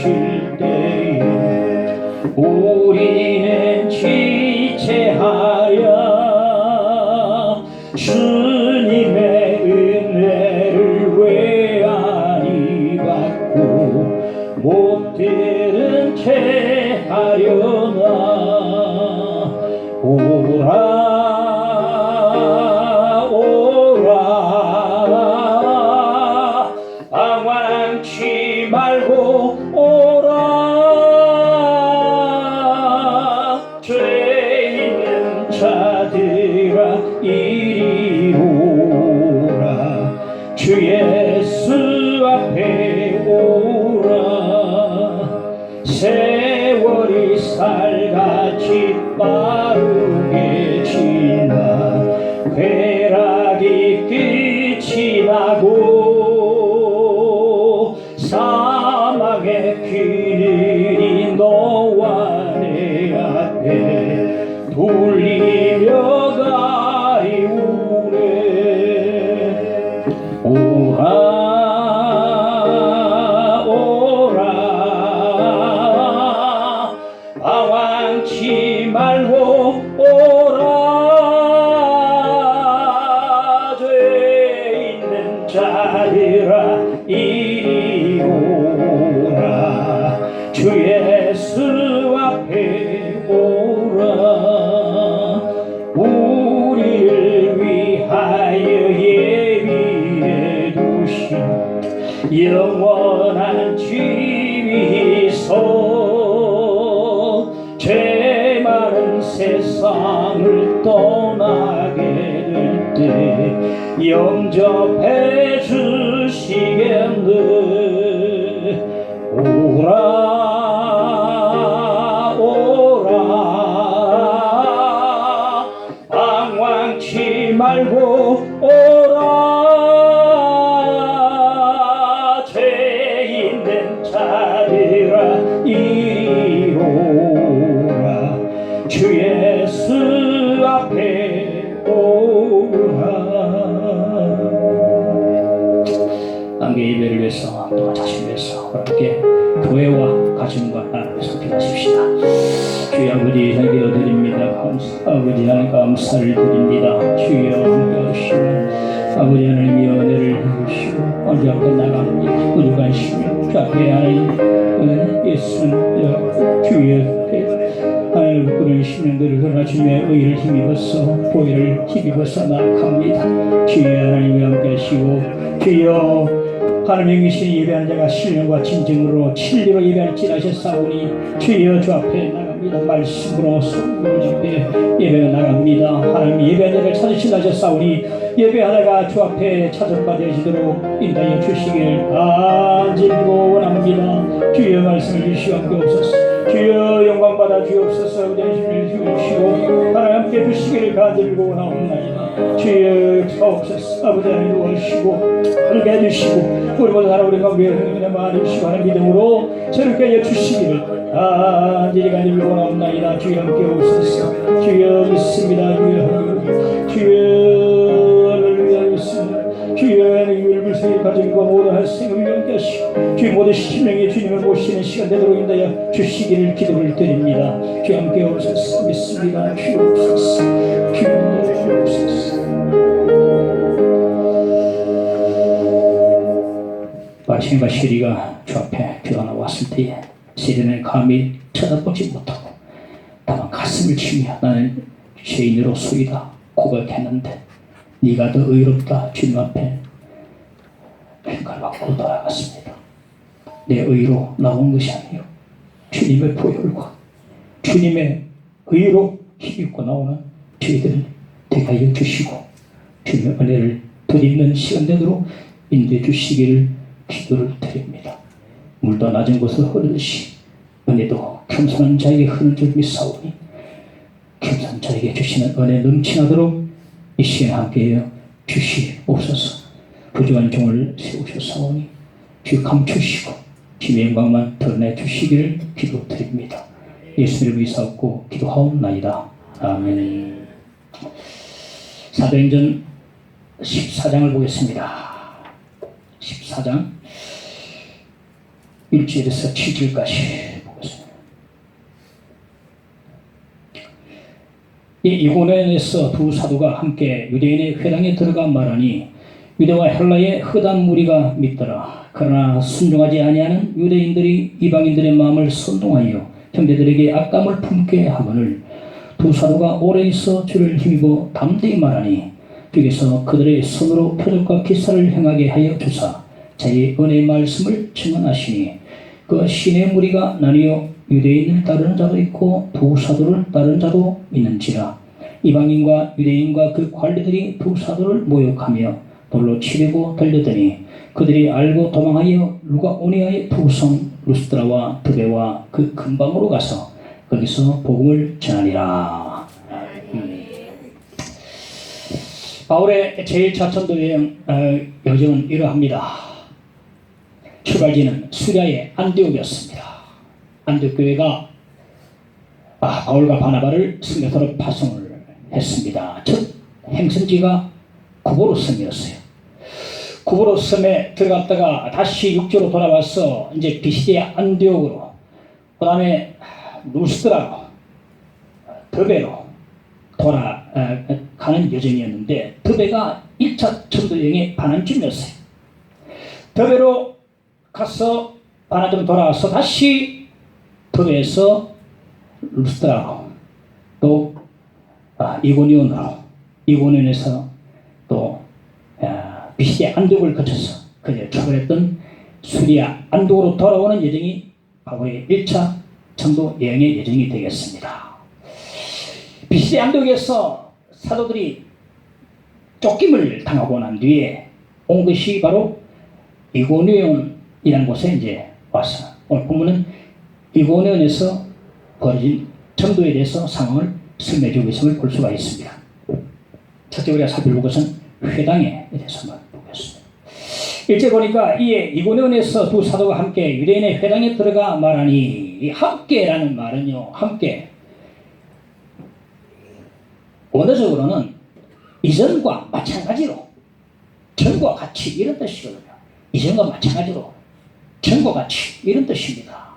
오실 때에 우리는 지체하여 주님의 은혜를 왜 아니 받고 못 들은 채 하려나. 오라 방황치 말고 오라. 죄 있는 자들아 이리 오라. 주 예수 앞에 오라. 세월이 살같이 빠르게 지나 쾌락이 끝이 나고 사막의 그늘이 너와 내 앞에 돌리며 가리우네. 오라 방황치 말고 오라. 죄 있는 자들아 이리 오라. 주 예수 앞에 오라. 우리를 위하여 예비해 두신 영원한 지위소 죄 많은 세상을 떠나게 될 때 영접해 주시겠네. 오라 오라 방황치 말고 오라. 죄 있는 자들아 이리 오라. 주 예수 앞에 오라. 남계 예배를 위해서 또 자신을 위해서 함께 교회와 가정과 나라를 선택하십시다. 주여 아버지 하나님께 드립니다. 아버지 하나님 감사를 드립니다. 주여 함께하시고 아버지 하나님의 은혜를 주시고 아버지 앞에 나갑니다. 우주가시며 주 앞에 하나님 예수는 주여 하나님 그런 시민들을 그러나주님의 의를 힘입어서 보혈을 힘입어서 나아갑니다. 주여 하나님과 함께하시고 주여 하나님의 신이 예배하는 자가 신령과 진정으로 진리로 예배할지 하셨사오니 주여 주 앞에 나갑니다. 말씀으로 소금을 앞에 예배가 나갑니다. 하나님 예배하는 자를 찾으시려 하셨사오니 예배하다가 주 앞에 찾아가 되시도록 인도하여 주시길 간절히 원합니다. 주여 말씀을 주시고 함께옵소서. 주여 영광 받아 주옵소서. 우리의 힘을 주시고 하나님 함께 주시기를 간절히 원하옵나이다. 주여 사옵소서. 아버지 하나님 도와주시고 하나님께 해주시고 우리보다 하나 우리 가운데 하나님의 마음을 주시고 하나님 믿음으로 새롭게 해주시기를 간절히 원하옵나이다. 주여 함께 오소서. 주여 믿습니다. 주여 할렐루야 믿습니다. 주여 하나님을 불쌍히 가정과 모든 학생을 함께 하시고 주의 모든 심령의 주님을 모시는 시간 되도록 인도하여 주시기를 기도를 드립니다. 주여 함께 오소서. 믿습니다. 주여 오소서. 주여 오소서. 바심과 시리가 주 앞에 들어나왔을 때에 시리는 감히 쳐다보지 못하고 다만 가슴을 치며 나는 죄인으로 소이다 고백했는데 네가 더 의롭다 주님 앞에 평가를 받고 돌아갔습니다. 내 의로 나온 것이 아니요 주님의 보혈과 주님의 의로 힘입고 나오는 저희들을 되게 하여 주시고 주님의 은혜를 덧입는 시간 되도록 인도해 주시기를 기도를 드립니다. 물도 낮은 곳을 흐르듯이 은혜도 겸손한 자에게 흐르는 줄 믿사오니 겸손한 자에게 주시는 은혜 넘치나도록 이 시간 함께하여 주시옵소서. 부족한 종을 세우셨사오니 주 감추시고 주의 영광만 드러내 주시기를 기도드립니다. 예수를 위하옵고 기도하옵나이다. 아멘. 사도행전 14장을 보겠습니다. 14장 1절에서 7절까지 보겠습니다. 이 이고노에서 두 사도가 함께 유대인의 회당에 들어가 말하니 유대와 헬라의 흑암 무리가 믿더라. 그러나 순종하지 아니하는 유대인들이 이방인들의 마음을 선동하여 형제들에게 악감을 품게 하거늘 두 사도가 오래 있어 주를 힘입어 담대히 말하니 주께서 그들의 손으로 표적과 기사를 행하게 하여 주사 자기의 은혜의 말씀을 증언하시니 그 신의 무리가 나뉘어 유대인을 따르는 자도 있고 두 사도를 따르는 자도 있는지라. 이방인과 유대인과 그 관리들이 두 사도를 모욕하며 돌로 치려고 달려더니 그들이 알고 도망하여 루가오니아의 두성 루스드라와 드베와 그 근방으로 가서 거기서 복음을 전하니라. 바울의 제1차 전도 여행 여정은 이러합니다. 출발지는 수리아의 안디옥이었습니다. 안디옥 교회가 바울과 바나바를 승려서로 파송을 했습니다. 첫 행선지가 구보로 섬이었어요. 구보로 섬에 들어갔다가 다시 육지로 돌아와서 이제 비시디의 안디옥으로, 그 다음에 루스드라로, 드베로 돌아가는 여정이었는데 드베가 1차 전도 여행의 반환점이었어요. 드베로 가서 반환점 돌아와서 다시 드베에서 루스드라로, 또 이고니온에서 또 비시디의 안디옥을 거쳐서 그녀 출발했던 수리아 안디옥으로 돌아오는 여정이 바울의 1차 전도 여행의 여정이 되겠습니다. 비시디의 안디옥에서 사도들이 쫓김을 당하고 난 뒤에 온 것이 바로 이고니온이라는 곳에 이제 와서 오늘 본문은 이고니온에서 벌어진 전도에 대해서 상황을 설명해주고 있음을 볼 수가 있습니다. 첫째 우리가 살펴볼 것은 회당에 대해서만 보겠습니다. 1절 보니까 이에 이고니온에서 두 사도가 함께 유대인의 회당에 들어가 말하니, 이 함께라는 말은요, 함께 원어적으로는 이전과 마찬가지로 전과 같이 이런 뜻이거든요. 이전과 마찬가지로 전과 같이 이런 뜻입니다.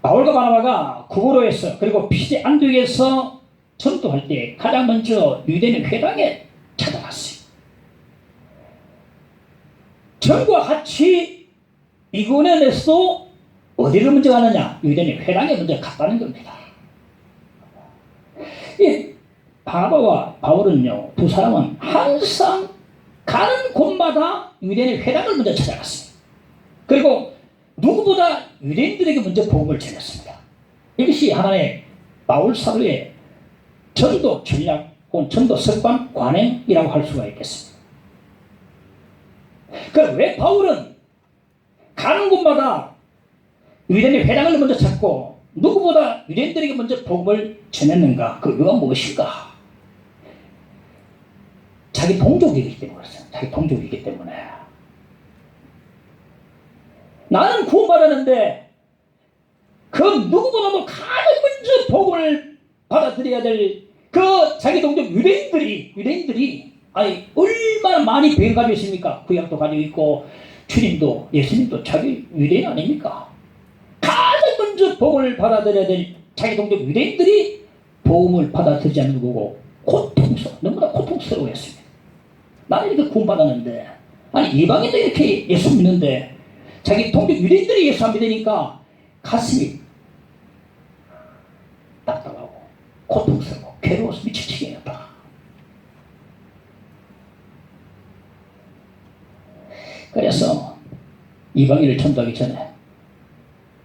바울과 바나바가 구보로에서 그리고 비시디 안디옥에서 전도할 때 가장 먼저 유대인 회당에 찾아갔어요. 전과 같이 이고니온에서도 어디를 먼저 가느냐? 유대인 회당에 먼저 갔다는 겁니다. 이 바나바와 바울은요, 두 사람은 항상 가는 곳마다 유대인 회당을 먼저 찾아갔어요. 그리고 누구보다 유대인들에게 먼저 복음을 전했습니다. 이것이 하나의 바울 사도의 전도 전략, 혹은 전도 습관, 관행이라고 할 수가 있겠습니다. 그럼 왜 바울은 가는 곳마다 유대인의 회당을 먼저 찾고 누구보다 유대인들에게 먼저 복음을 전했는가? 그 이유가 무엇인가? 자기 동족이기 때문에 그렇습니다. 자기 동족이기 때문에. 나는 구원받았는데 그 누구보다도 가장 먼저 복음을 받아들여야 될 그 자기 동족 유대인들이 아니 얼마나 많이 배경 가지고 있습니까? 구약도 가지고 있고 주님도 예수님도 자기 유대인 아닙니까? 가장 먼저 복음을 받아들여야 될 자기 동족 유대인들이 복음을 받아들이지 않는 거고 너무나 고통스러워했습니다. 나는 이렇게 구원받았는데, 아니 이방인도 이렇게 예수 믿는데 자기 동족 유대인들이 예수 안 믿으니까 가슴이 답답하고 고통스럽고 괴로워서 미칠 지경이었다. 그래서 이방인을 전도하기 전에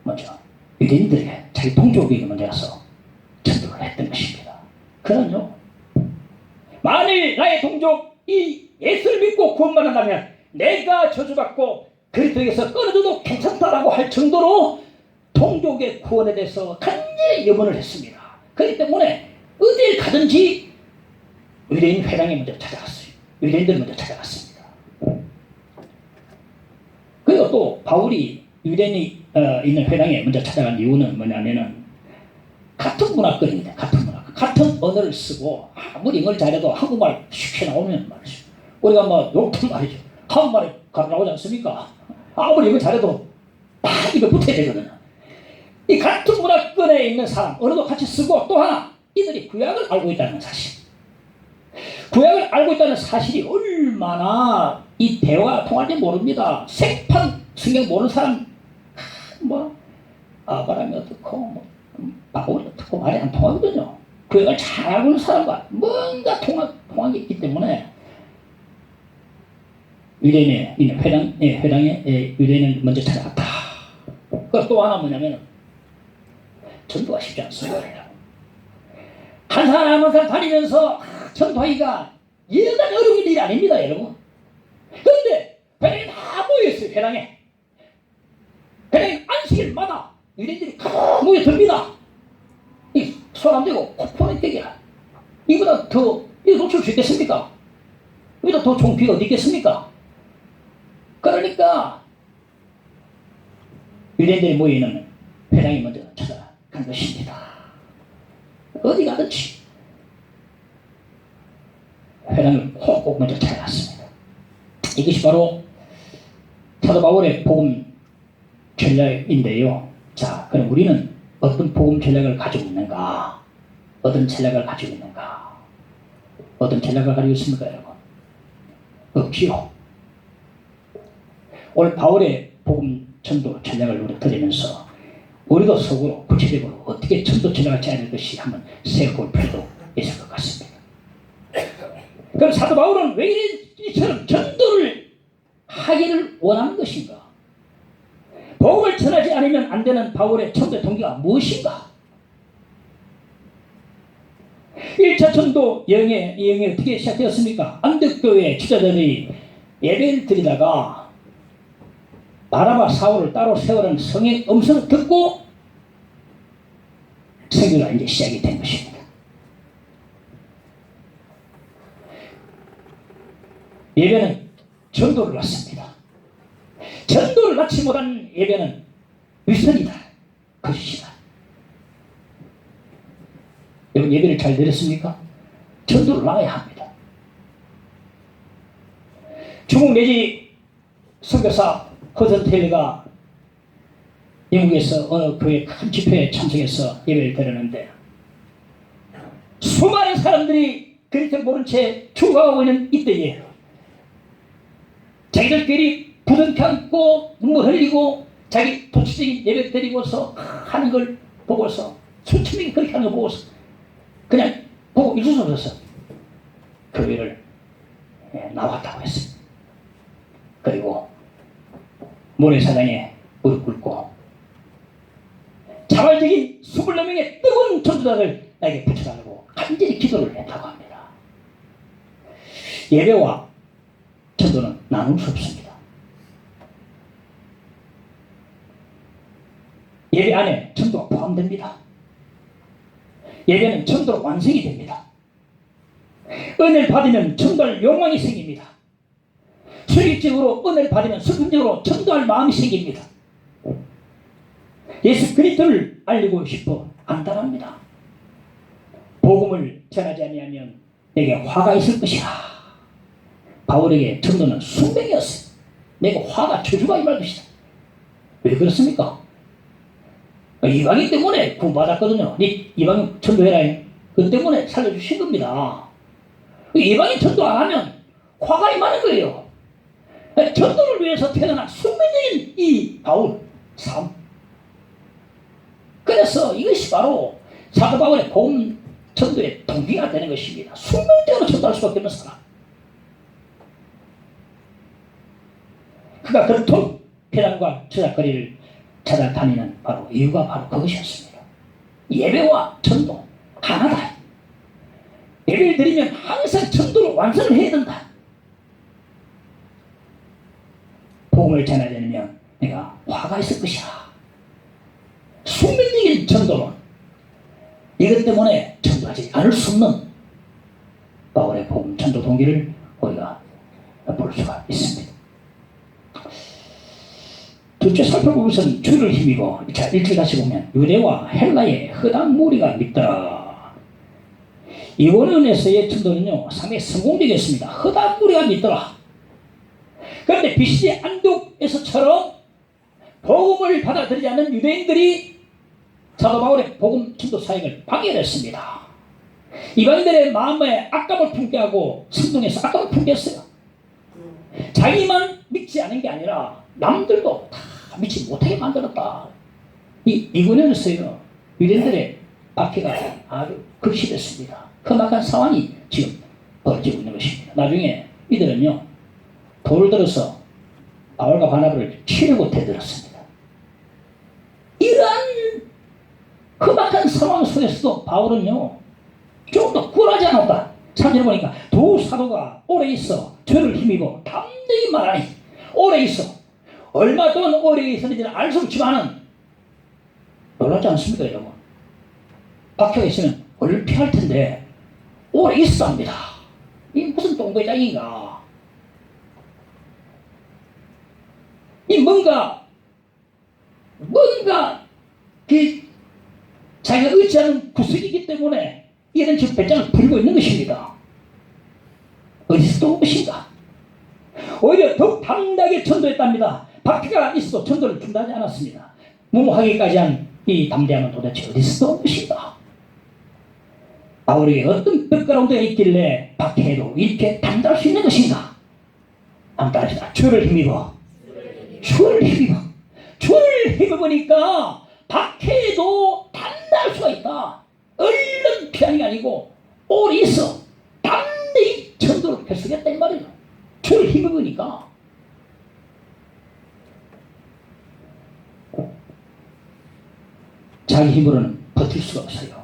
먼저 유대인들에게 자기 동족에게 먼저 가서 전도를 했던 것입니다. 그는요, 만일 나의 동족이 예수를 믿고 구원받는다면 내가 저주받고 그리스도에게서 끊어져도 괜찮다라고 할 정도로 동족의 구원에 대해서 간절히 염원을 했습니다. 그렇기 때문에 어딜 가든지 유대인 회당에 먼저 찾아갔어요. 유대인들 먼저 찾아갔습니다. 그리고 또 바울이 유대인이 있는 회당에 먼저 찾아간 이유는 뭐냐면은 같은 문화권입니다. 같은 언어를 쓰고 아무리 영어를 잘해도 한국말 쉽게 나오면 말이죠. 우리가 뭐 욕도 말이죠. 한국말이 가로 나오지 않습니까? 아무리 이거 잘해도 다 이거 붙어야 되거든요. 이 같은 문화권에 있는 사람, 언어도 같이 쓰고 또 하나, 이들이 구약을 알고 있다는 사실. 구약을 알고 있다는 사실이 얼마나 이 대화가 통할지 모릅니다. 색판 성경 모르는 사람, 뭐, 아바람이 어떻고, 뭐, 바울이 어떻고 말이 안 통하거든요. 구약을 잘 알고 있는 사람과 뭔가 통한 게 있기 때문에 유대인의 회당에 유대인을 먼저 찾아갔다. 그리고 또 하나 뭐냐면 전도가 쉽지 않습니다. 한 사람 한 사람 다니면서 전도하기가 예단히 어려운 일이 아닙니다, 여러분. 그런데 회당에 다 모여있어요. 회당에 안식일마다 유대인들이 다 모여듭니다. 손 안 대고 코포는 떼기야. 이보다 더 이거 놓칠 수 있겠습니까? 이보다 더 좋은 비가 어디 있겠습니까? 그러니까 유대인들이 모여있는 회당이 먼저 찾아간 것입니다. 어디 가든지 회당을 꼭 먼저 찾아갔습니다. 이것이 바로 사도 바울의 복음 전략인데요. 자, 그럼 우리는 어떤 복음 전략을 가지고 있는가? 어떤 전략을 가지고 있는가? 어떤 전략을 가지고 있습니까, 여러분? 없지요. 오늘 바울의 복음 전도 전략을 우리 들으면서 우리도 속으로 구체적으로 어떻게 전도 전략을 짜야 될 것이 한번 생각해볼 필요도 있을 것 같습니다. 그럼 사도 바울은 왜 이처럼 전도를 하기를 원하는 것인가? 복음을 전하지 않으면 안 되는 바울의 전도 동기가 무엇인가? 1차 전도 여행이 어떻게 시작되었습니까? 안디옥교회 지도자들이 예배를 드리다가 바나바 사울을 따로 세우라는 성의 음성을 듣고 선교가 이제 시작이 된 것입니다. 예배는 전도를 낳습니다. 전도를 낳지 못한 예배는 위선이다, 거짓이다. 여러분 예배를 잘 들었습니까? 전도를 낳아야 합니다. 중국 내지 선교사 허든 테일러가 영국에서 어느 교회 큰 집회에 참석해서 예배를 드렸는데 수많은 사람들이 그리스도를 모른 채 죽어가고 있는 이때에 자기들끼리 부둥켜 안고 눈물 흘리고 자기 도치적인 예배를 드리고서 하는 걸 보고서 수천 명이 그렇게 하는 걸 보고서 그냥 보고 잊을 수 없어서 교회를 나왔다고 했습니다. 그리고 모래사장에 무릎 꿇고 자발적인 24명의 뜨거운 전도자를 나에게 붙여달라고 간절히 기도를 했다고 합니다. 예배와 전도는 나눌 수 없습니다. 예배 안에 전도가 포함됩니다. 예배는 전도로 완성이 됩니다. 은혜를 받으면 전도할 욕망이 생깁니다. 수익적으로 은혜를 받으면 수금적으로 전도할 마음이 생깁니다. 예수 그리스도를 알리고 싶어 안달합니다. 복음을 전하지 아니하면 내게 화가 있을 것이라. 바울에게 전도는 숙명이었어요. 내가 화가 저주가 임할 것이다. 왜 그렇습니까? 이방인 때문에 구원받았거든요. 이방인 전도해라. 그 때문에 살려주신 겁니다. 이방인 전도 안 하면 화가 임하는 거예요. 전도를 위해서 태어난 숙명적인 이 바울 삶. 그래서 이것이 바로 사도 바울의 복음 전도의 동기가 되는 것입니다. 숙명적으로 전도할 수밖에 없는 사람. 그가 그토록 회당과 저작거리를 찾아다니는 바로 이유가 바로 그것이었습니다. 예배와 전도 하나다. 예배를 드리면 항상 전도를 완성을 해야 된다. 복음을 전하려면 내가 화가 있을 것이라. 숙명적인 전도론 이것 때문에 전도하지 않을 수 없는 바울의 복음 전도 동기를 우리가 볼 수가 있습니다. 둘째 살펴볼 것은 주를 힘입어. 자, 1절 다시 보면 유대와 헬라의 허당 무리가 믿더라. 이번 은혜서의 전도는요 상당히 성공적이었습니다. 허당 무리가 믿더라. 그런데 BC 안독에서처럼 복음을 받아들이지 않는 유대인들이 사도 바울의 복음 전도 사역을 방해했습니다. 이방인들의 마음에 악감을 품게 하고 선동해서 악감을 품게 했어요. 자기만 믿지 않은 게 아니라 남들도 다 믿지 못하게 만들었다. 이 이군에서요 유대인들의 박해가 아주 극심했습니다. 험악한 상황이 지금 벌어지고 있는 것입니다. 나중에 이들은요 돌을 들어서 바울과 바나바를 치려고 대들었습니다. 이러한 험악한 상황 속에서도 바울은요 좀 더 굴하지 않았다. 3절에 보니까 두 사도가 오래 있어 죄를 힘입어 담대히 말하니. 오래 있어. 얼마 동안 오래 있었는지는 알 수 없지만은 놀랍지 않습니까 여러분? 박혀가 있으면 얼른 피할 텐데 오래 있어 합니다. 이 무슨 똥배장인가. 이 뭔가 그 자기가 의지하는 구석이기 때문에 이런 지금 배짱을 부리고 있는 것입니다. 어디서 또 온 것인가? 오히려 더욱 당당하게 전도했답니다. 박해가 있어도 전도를 중단하지 않았습니다. 무모하기까지 한 이 담대함은 도대체 어디서 또 온 것인가? 바울에게 어떤 백그라운드가 있길래 박해에도 이렇게 담대할 수 있는 것인가? 한번 따라합시다. 주를 힘입어. 주를 힘입어. 주를 힘입으니까 박해에도 담대할 수가 있다. 얼른 피하는 게 아니고 오래 있어 담대히 전도를 펼치겠다 이 말이에요. 주를 힘입으니까. 자기 힘으로는 버틸 수가 없어요.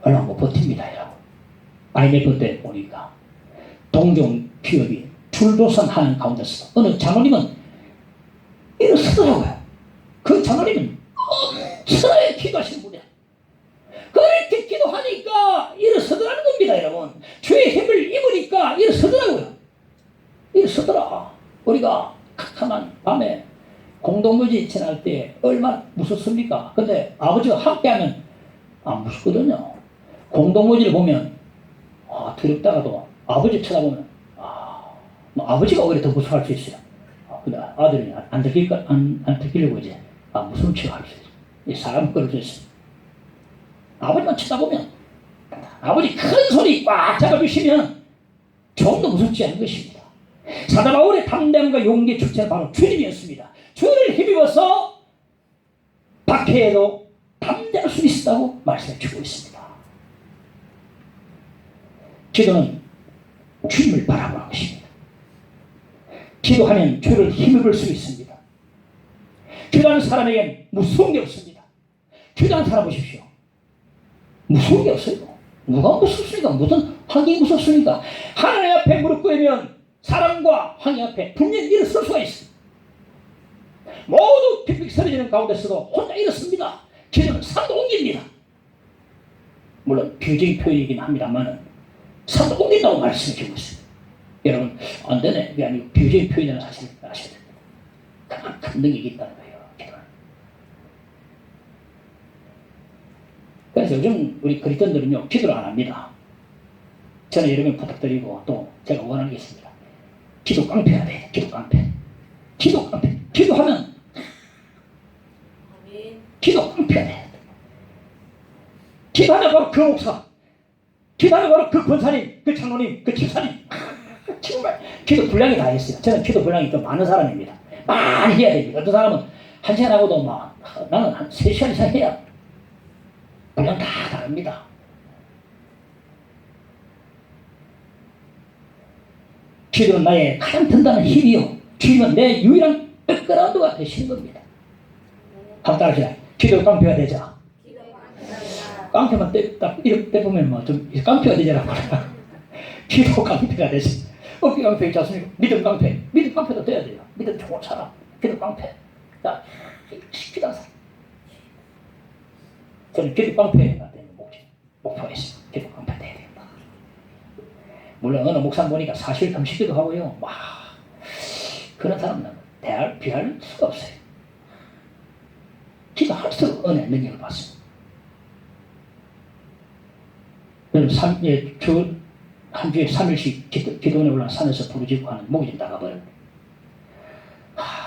얼마 못 버팁니다 여러분. IMF 때 보니까 동종 기업이 줄도선하는 가운데서 어느 장로님은 일어서더라고요. 그 장로님은 엄청나게 기도하시는 분이야. 그렇게 기도하니까 일어서더라는 겁니다 여러분. 주의 힘을 입으니까 일어서더라고요. 일어서더라. 우리가 캄캄한 밤에 공동묘지 지날 때 얼마나 무섭습니까? 근데 아버지가 함께하면 안 무섭거든요. 공동묘지를 보면 두렵다가도 아버지 쳐다보면 뭐 아버지가 오히려 더 무서워할 수 있어요. 근데 아들이 안 들키려고 이제 무서운 척 할 수 있어요. 이 사람 끌을 수 있어요. 아버지만 쳐다보면 아버지 큰 소리 꽉 잡아주시면 좀 더 무섭지 않은 것입니다. 사도 바울의 담대함과 용기의 주체는 바로 주님이었습니다. 주를 힘입어서 박해에도 담대할 수 있다고 말씀해 주고 있습니다. 기도는 주님을 바라보는 것입니다. 기도하면 주를 힘입을 수 있습니다. 기도하는 사람에겐 무서운 게 없습니다. 기도하는 사람 보십시오. 무서운 게 없어요. 누가 무섭습니까? 무슨 환경이 무섭습니까? 하나님 앞에 무릎 꿇으면 사람과 환경 앞에 분명히 일어설 수가 있습니다. 모두 픽픽 쓰러지는 가운데서도 혼자 일어섭니다. 기도는 산도 옮깁니다. 물론 비유적인 표현이긴 합니다만 산도 옮긴다고 말씀해 주고 있습니다. 여러분 안 되네. 그게 아니고 비유적인 표현이라는 사실을 아셔야 됩니다. 그만큼 능력이 있다는 거예요. 기도는. 그래서 요즘 우리 그리스도인들은요 기도를 안 합니다. 저는 여러분 부탁드리고 또 제가 원하는 게 있습니다. 기도 깡패가 돼. 기도 깡패. 기도 깡패. 기도하면 기도 깡패가 돼. 기도하면 바로 그 목사, 기도하면 바로 그 권사님, 그 장로님, 그 집사님. 정말 기도 분량이 다 있어요. 저는 기도 분량이 좀 많은 사람입니다. 많이 해야 됩니다. 어떤 사람은 1시간 하고도 나는 한 3시간 이상 해야 분량 다 다릅니다. 기도는 나의 가장 든든한 힘이요 주님은 내 유일한 백그라운드가 되시는 겁니다. 한번 따라하시라. 기도 깡패가 되자. 깡패만 이렇게 떼보면 좀 깡패가 되자라고 기도 깡패가 되지. 어깨 깡패 있지 않습니까? 믿음 깡패. 믿음 깡패도 돼야 돼요. 믿음 좋은 사람. 기도 깡패. 자, 기도한 사람. 저는 기도 깡패가 되는 목표가 있습니다. 기도 깡패 돼야 된다. 물론 어느 목사 보니까 사실 금식기도 하고요. 그런 사람은 비할 수가 없어요. 기도할수록 은혜 능력을 받습니다. 여러분 한 주에 3일씩 기도원에 올라 산에서 부르짖고 하는 목이 좀 나가버려요.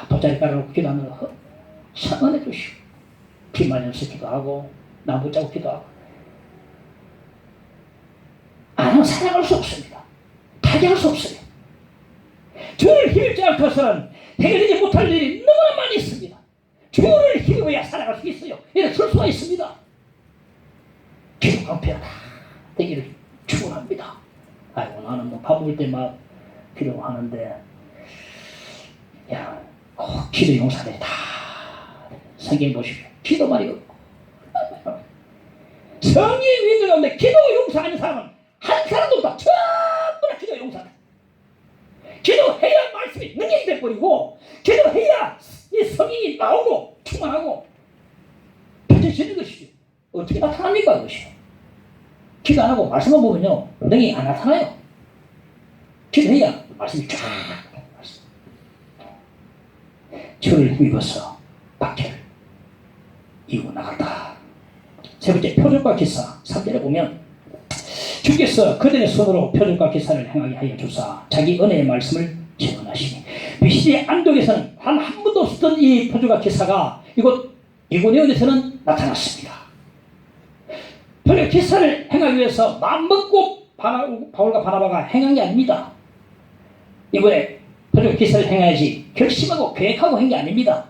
돗자리 깔아놓고 기도하는 거 참 은혜 주시고 비 맞으면서 기도하고 나무 자고 기도하고 안 하면 살아갈 수 없습니다. 타개할 수 없어요. 주를 힘입지 않고서는 해결되지 못할 일이 너무나 많이 있습니다. 주를 힘입어야 살아갈 수 있어요. 이래 설 수가 있습니다. 기도 강패하다 되기를 축원합니다. 아이고 나는 뭐 밥 먹을 때 막 기도하는데 야, 기도 용사들이 다 성경 보시면 기도만이 없고 성경 위인들 가운데 기도 용사하는 사람은 한 사람도 없다. 전부 다 기도 용사다. 기도해야 말씀이 능력이 돼버리고 기도해야 이 성경이 나오고 충만하고 펼쳐지는 것이죠. 어떻게 나타납니까 그것이? 기도 안 하고 말씀만 보면요 능력이 안 나타나요. 기도해야 말씀이 쫙 주를 힘입어서 박해를 이고 나간다. 세 번째 표적과 기사 3절에 보면 주께서 그들의 손으로 표적과 기사를 행하게 하여 주사 자기 은혜의 말씀을 증언하시니 비시의 안독에서는 단 한 번도 없었던 이 표적과 기사가 이곳 이고니온에서는 나타났습니다. 표적 기사를 행하기 위해서 마음먹고 바울과 바나바가 행한 게 아닙니다. 이번에 표적 기사를 행해야지 결심하고 계획하고 한 게 아닙니다.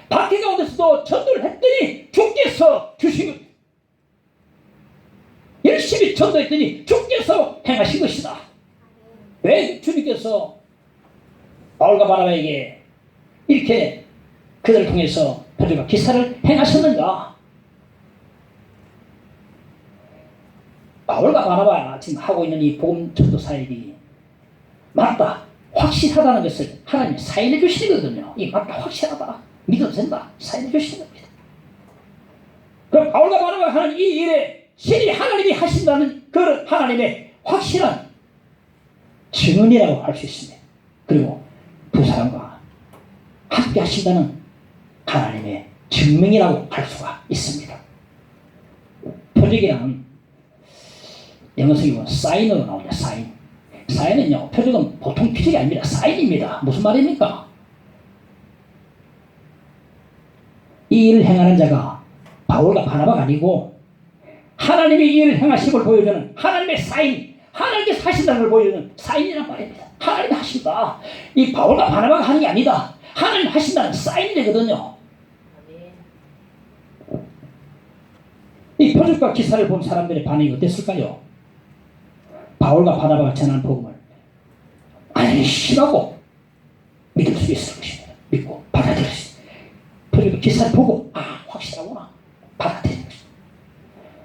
박해 가운데서도 전도를 했더니 주께서 주신 것 열심히 전도했더니 주께서 행하신 것이다. 왜 주님께서 바울과 바나바에게 이렇게 그들을 통해서 표적과 기사를 행하셨는가? 바울과 바나바가 지금 하고 있는 이 복음 전도 사역이 맞다, 확실하다는 것을 하나님이 사인해 주시거든요. 이 맞다, 확실하다, 믿어도 된다, 사인해 주시는 겁니다. 그럼 바울과 바나바가 하는 이 일에 신이 하나님이 하신다는 그 하나님의 확실한 증언이라고 할 수 있습니다. 그리고 두 사람과 함께 하신다는 하나님의 증명이라고 할 수가 있습니다. 표적이란 영어성이 보면 사인으로 나옵니다. 사인. 사인은요, 표적은 보통 표적이 아닙니다. 사인입니다. 무슨 말입니까? 이 일을 행하는 자가 바울과 바나바가 아니고 하나님이 이 일을 행하심을 보여주는 하나님의 사인, 하나님께서 하신다는 걸 보여주는 사인이란 말입니다. 하나님이 하신다. 이 바울과 바나바가 하는 게 아니다. 하나님 하신다는 사인이 되거든요. 이 표적과 기사를 본 사람들의 반응이 어땠을까요? 바울과 바나바가 전하는 복음을 안심하고 믿을 수 있을 것입니다. 믿고 받아들일 수 있습니다. 표적과 기사를 보고 확실하구나 받아들이는 것입니다.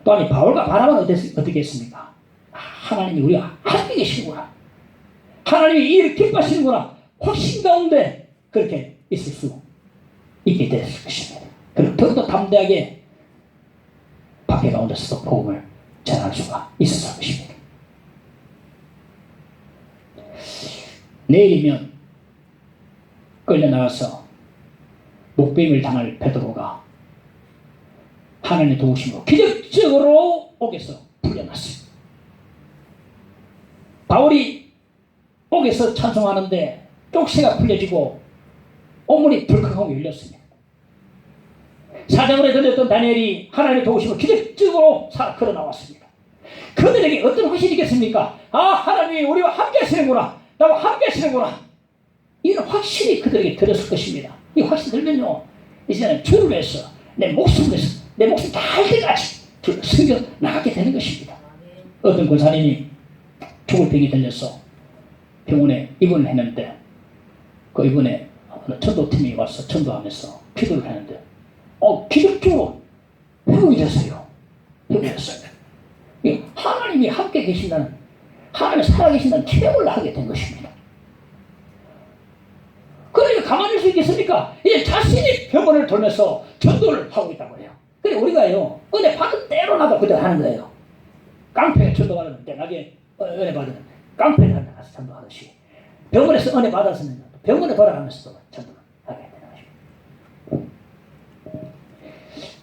또한 바울과 바나바는 어떻게 했습니까? 하나님이 우리가 함께 계시는구나, 하나님이 이 일을 기뻐하시는구나, 확신 가운데 그렇게 있을 수 있게 됐을 것입니다. 그리고 더욱더 담대하게 밖에 가운데서도 복음을 전할 수가 있었을 것입니다. 내일이면 끌려나가서 목배임을 당할 베드로가 하나님의 도우심으로 기적적으로 옥에서 풀려났어요. 바울이 옥에서 찬송하는데 쪽새가 풀려지고 옥문이 덜컥하고 열렸습니다. 사자문에 들렸던 다니엘이 하나님의 도우심으로 기적적으로 걸어 나왔습니다. 그들에게 어떤 확신이 있겠습니까? 하나님이 우리와 함께 하시는구나, 나와 함께 하시는구나, 이런 확신이 그들에게 들었을 것입니다. 이 확신 들면요, 이제는 주를 위해서 내 목숨을 위해서 내 목숨 다할 때까지 주를 숨겨 나가게 되는 것입니다. 어떤 권사님이 죽을 병이 들려서 병원에 입원을 했는데 그 입원에 전도팀이 와서 전도하면서 기도를 했는데 기적적으로 회복이 됐어요. 회복이 됐어요. 하나님이 함께 계신다는, 하나님이 살아계신다는 기억을 하게 된 것입니다. 그러니까 가만히 있을 수 있겠습니까? 이제 자신이 병원을 돌면서 전도를 하고 있다고 해요. 그래 우리가요, 은혜 받은 대로 나도 그대로 하는 거예요. 깡패에 전도하는데 나게 은혜 받은 깡패에 가서 전도하듯이 병원에서 은혜 받았으면 병원에 돌아가면서도 전도를 하게 되는 것입니다.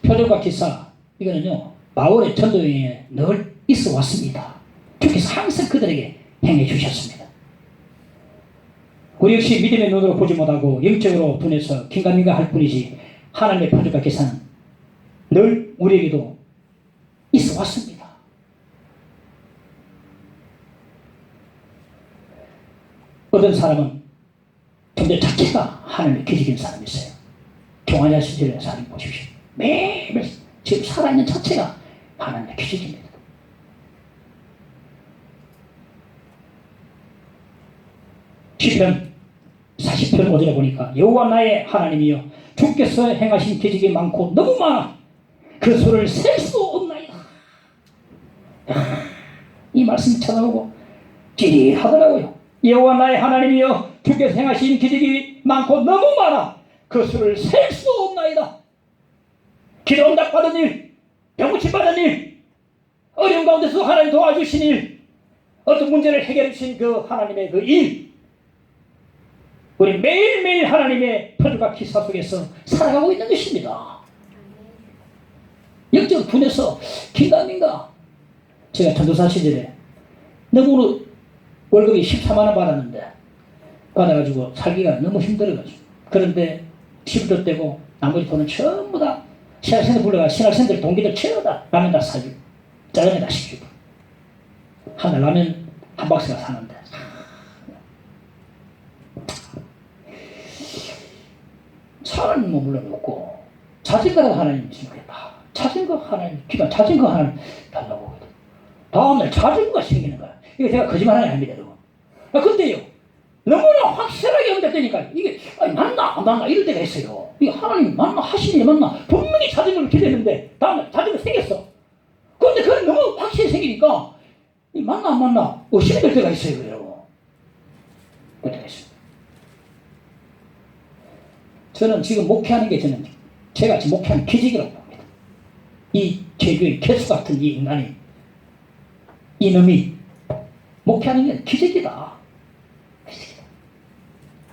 표적과 기사, 이거는요 바울의 전도 여행에 늘 있어 왔습니다. 주께서 항상 그들에게 행해 주셨습니다. 우리 역시 믿음의 눈으로 보지 못하고 영적으로 분해서 긴가민가 할 뿐이지 하나님의 표적과 계산은 늘 우리에게도 있어 왔습니다. 어떤 사람은 존재 자체가 하나님의 기적인 사람이 있어요. 종아냐 시절의 사람 보십시오. 매일 지금 살아있는 자체가 하나님의 기적입니다. 시편 40편 5절에 보니까 여호와 나의 하나님이여 주께서 행하신 기적이 많고 너무 많아 그 수를 셀 수 없나이다. 이 말씀 찾아보고 찌릿하더라고요. 여호와 나의 하나님이여 주께서 행하신 기적이 많고 너무 많아 그 수를 셀 수 없나이다. 기도 응답 받은 일, 병고침 받은 일, 어려운 가운데서 하나님 도와주신 일, 어떤 문제를 해결해 주신 그 하나님의 그 일, 우리 매일매일 하나님의 표적과 기사 속에서 살아가고 있는 것입니다. 영적 분에서 긴가민가. 제가 전도사 시절에 너무 월급이 14만 원 받았는데 받아가지고 살기가 너무 힘들어가지고 그런데 10도 떼고 나머지 돈은 전부 다 신학생들 불러가 신학생들 동기들 채워다 라면 다 사주고 짜장면 다 시키고 한 달 라면 한 박스가 사는데 사람은 뭐 물론 없고 자신과라도 하나님 지목했다. 자신과 하나님 기도 자신과 하나님 달라고 하거든. 다음날 자신과 생기는 거야. 이게 제가 거짓말하는 게 아닙니다. 근데요 너무나 확실하게 응답되니까 이게 맞나 안 맞나 이럴 때가 있어요. 이게 하나님 맞나 하시니 맞나 분명히 자전거를 기대했는데 다음날 자전거 생겼어. 그런데 그건 너무 확실히 생기니까 이 맞나 안 맞나 의심이 될 때가 있어요. 그래요. 그럴 때가 있어요. 저는 지금 목회하는 게 저는 제가 지금 목회하는 기적이라고 봅니다. 이 제주의 개수 같은 이 인간이 이놈이 목회하는 게 기적이다.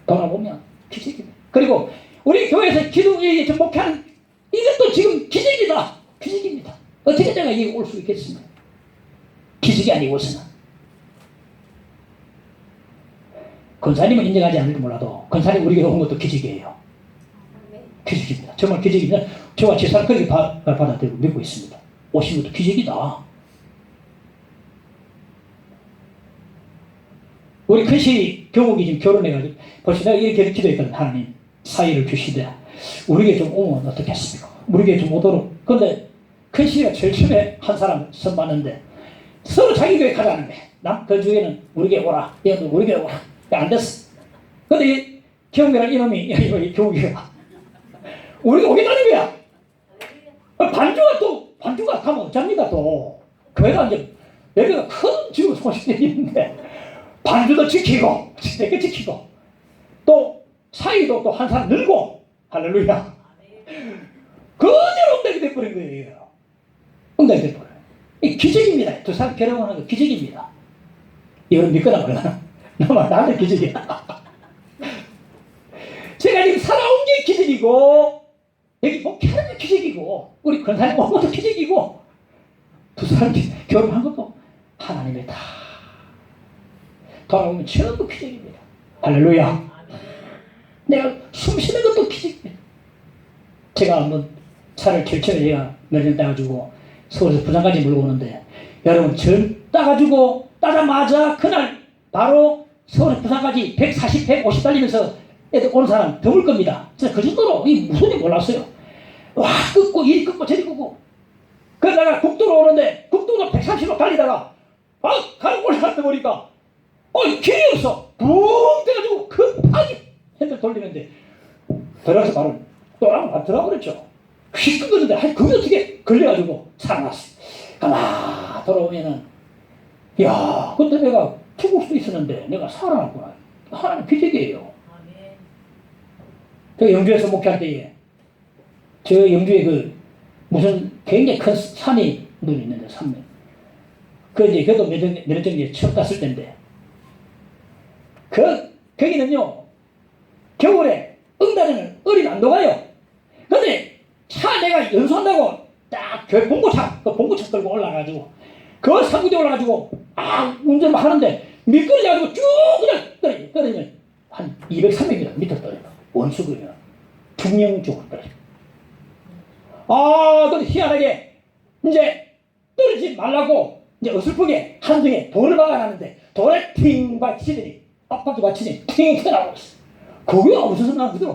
돌아보면 기적입니다. 그리고 우리 교회에서 기도에 목회하는 이것도 지금 기적이다. 기적입니다. 어떻게 제가 여기 올 수 있겠습니까? 기적이 아니고서는. 권사님은 인정하지 않을지 몰라도 권사님 우리 교회 온 것도 기적이에요. 기적입니다. 정말 기적입니다. 저와 제 사람 그렇게 받아들이고 믿고 있습니다. 오신 것도 기적이다. 우리 큰시 교목이 지금 결혼해가지고 벌써 내가 이렇게 기도했거든. 하나님 사이를 주시되 우리에게 좀 오면 어떻겠습니까? 우리에게 좀 오도록. 근데 큰시가 제일 처음에 한 사람 선봤는데 서로 자기 교회 가자는 거야. 그 주에는 우리에게 오라. 얘도 우리에게 오라. 안 됐어. 근데 이 경이라는 이놈이 이 교목이가 우리가 오겠다는 거야. 반주가 가면 어쩝니까 또. 교회가 이제 예배가 큰 지금 소식이 있는데 반주도 지키고 내게 지키고 또 사이도 또 한 사람 늘고 할렐루야. 그대로 응답이 돼버린 거예요. 응답이 돼버려요. 이 기적입니다. 두 사람 결혼하는 거 기적입니다. 이걸 믿거나 말거나 나한테 기적이야. 제가 지금 살아온 게 기적이고 여기 목회하는 게 기적이고 우리 권사님 온 것도 기적이고 두 사람이 결혼한 것도 하나님의 다 돌아보면 전부 기적입니다. 할렐루야. 내가 숨 쉬는 것도 기적입니다. 제가 한번 차를 결정을 제가 몇 년 따가지고 서울에서 부산까지 몰고 오는데 여러분 절 따가지고 따자마자 그날 바로 서울에서 부산까지 140, 150 달리면서 애들 오는 사람 더울 겁니다. 진짜 그 정도로 이 무서운지 몰랐어요. 와 끊고 이 끊고 저리 끊고 그러다가 국도로 오는데 국도로 130로 달리다가 가로 올라갔다 보니까 길이 없어. 붕 떠가지고 급하게 핸들 돌리는데 들어가서 바로 또랑 들어가버렸죠. 휙 끄는데 그게 어떻게 걸려가지고 살아났어. 가만 돌아오면은 야 그때 내가 죽을 수도 있었는데 내가 살아났구나. 하나님 기적이에요. 저 영주에서 목회할 때에 저 영주에 그 무슨 굉장히 큰 산이 눈이 있는데 산에 그 이제 그도 몇 년 전에 처음 갔을 때인데 거기는요 겨울에 응달에는 얼이 안 녹아요. 근데 차 내가 연수한다고 딱 그 봉고차 끌고 올라가가지고 그 산구대 올라가지고 운전을 하는데 미끄러져가지고 쭉 그냥 떨어지면 한 200, 300m 밑으로 떨어져. 원수 그러면 중령 쪽으로 떨어져. 근데 희한하게 이제 떨어지지 말라고 이제 어설프게 한등에 돌을 박아놨는데 돌에 팅 받치더니 앞바퀴 받치더니 팅 튀어나오고 있어. 그게 무슨 소리 나거든.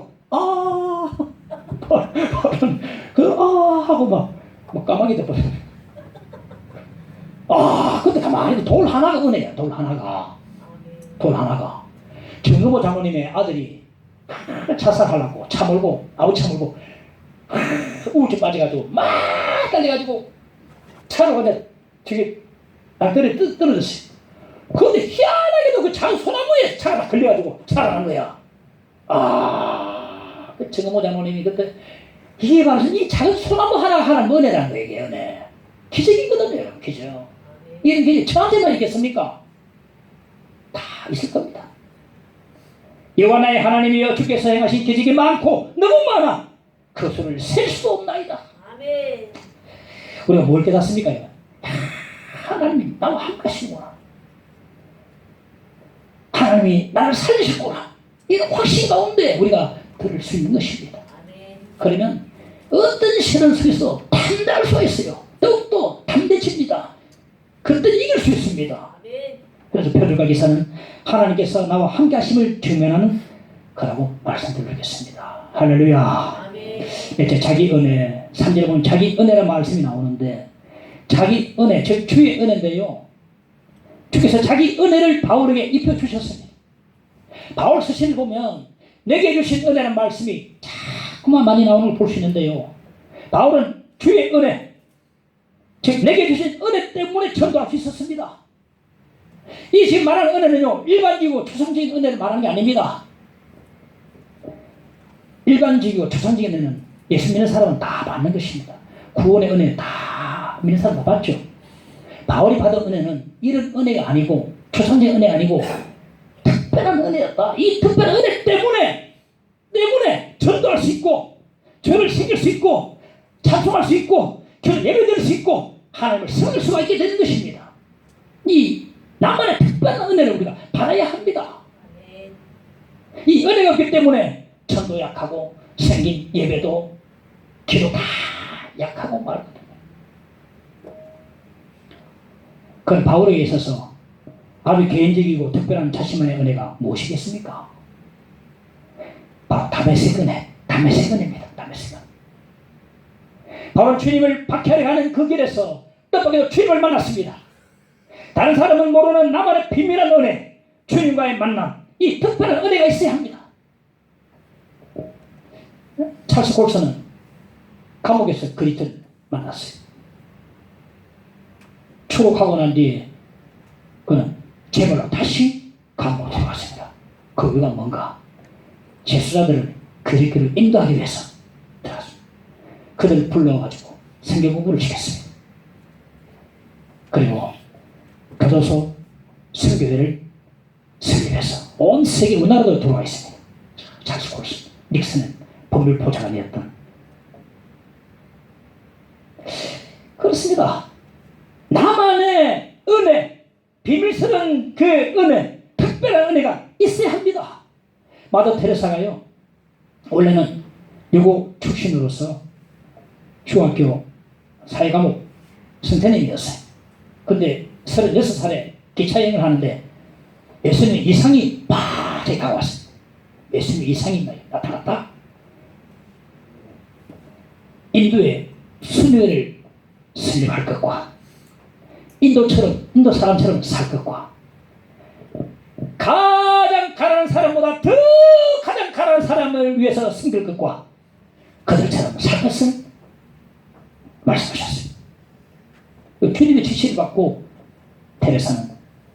하고 막 까마귀 덮어서. 근데 가만히 돌 하나가 은혜야. 돌 하나가. 정의보 장모님의 아들이 자살하려고 차 몰고 아버지 차 몰고 우울증 빠져가지고 막 달려가지고 차로 그냥 저기 땅들에 떨어졌어요. 그런데 희한하게도 그 작은 소나무에 차가 막 걸려가지고 살아난 거야. 그 정의보 장모님이 그때 이게 바로 이 작은 소나무 하나 은혜라는 거예요. 이게 은혜. 기적이거든요. 기적. 이런 기적 저한테만 있겠습니까? 다 있을 겁니다. 여호와 나의 하나님이여 주께서 행하신 기적이 많고 너무 많아 그 수를 셀 수 없나이다. 아멘. 우리가 뭘 깨닫습니까? 하나님이 나와 함께하시구나. 하나님이 나를 살리셨구나. 이런 확신 가운데 우리가 들을 수 있는 것입니다. 아멘. 그러면 어떤 시련 속에서 담대할 수가 있어요. 더욱더 담대집니다. 그럴 때 이길 수 있습니다. 아멘. 그래서 표적과 기사는 하나님께서 나와 함께 하심을 증명하는 거라고 말씀드리겠습니다. 할렐루야. 아멘. 이제 자기 은혜, 3절에 보면 자기 은혜라는 말씀이 나오는데 자기 은혜, 즉 주의 은혜인데요. 주께서 자기 은혜를 바울에게 입혀주셨습니다. 바울 서신을 보면 내게 주신 은혜라는 말씀이 자꾸만 많이 나오는 걸 볼 수 있는데요. 바울은 주의 은혜, 즉 내게 주신 은혜 때문에 전도할 수 있었습니다. 이 지금 말하는 은혜는요, 일반적이고 추상적인 은혜를 말하는 게 아닙니다. 일반적이고 추상적인 은혜는 예수 믿는 사람은 다 받는 것입니다. 구원의 은혜 다 믿는 사람 다 받죠. 바울이 받은 은혜는 이런 은혜가 아니고 추상적인 은혜가 아니고 특별한 은혜였다. 이 특별한 은혜 때문에 전도할 수 있고 죄를 숨길 수 있고 찬송할 수 있고 교회 예배드릴 수 있고 하나님을 섬길 수가 있게 되는 것입니다. 이 나만의 특별한 은혜를 우리가 받아야 합니다. 이 은혜가 없기 때문에 전도 약하고 생긴 예배도 기도 다 약하고 말거든요. 그건 바울에게 있어서 아주 개인적이고 특별한 자신만의 은혜가 무엇이겠습니까? 바로 다메섹 은혜입니다. 다메섹 은혜. 바울은 주님을 박해하러 가는 그 길에서 뜻밖에도 주님을 만났습니다. 다른 사람은 모르는 나만의 비밀한 은혜, 주님과의 만남, 이 특별한 은혜가 있어야 합니다. 찰스 골서는 감옥에서 그리스도를 만났어요. 추록하고 난 뒤에 그는 제물로 다시 감옥에 들어갔습니다. 그 이유가 뭔가? 제수자들을 그리스도를 인도하기 위해서 들어갔습니다. 그들을 불러가지고 성경 공부를 시켰습니다. 그리고 교도소 선교회를 설립해서 온 세계 은하로도 들어와 있습니다. 찰스 골서, 닉슨은 법률보좌관이었던. 그렇습니다. 나만의 은혜, 비밀스러운 그 은혜, 특별한 은혜가 있어야 합니다. 마더 테레사가요, 원래는 여고 출신으로서 중학교 사회과목 선생님이었어요. 근데 36살에 기차여행을 하는데 예수님의 이상이 막 다가왔어요. 예수님의 이상이 나타났다. 인도의 순회를 설립할 것과 인도 사람처럼 살 것과 가장 가난한 사람보다 더 가장 가난한 사람을 위해서 섬길 것과 그들처럼 살 것을 말씀하셨습니다. 주님의 지시를 받고 테레사는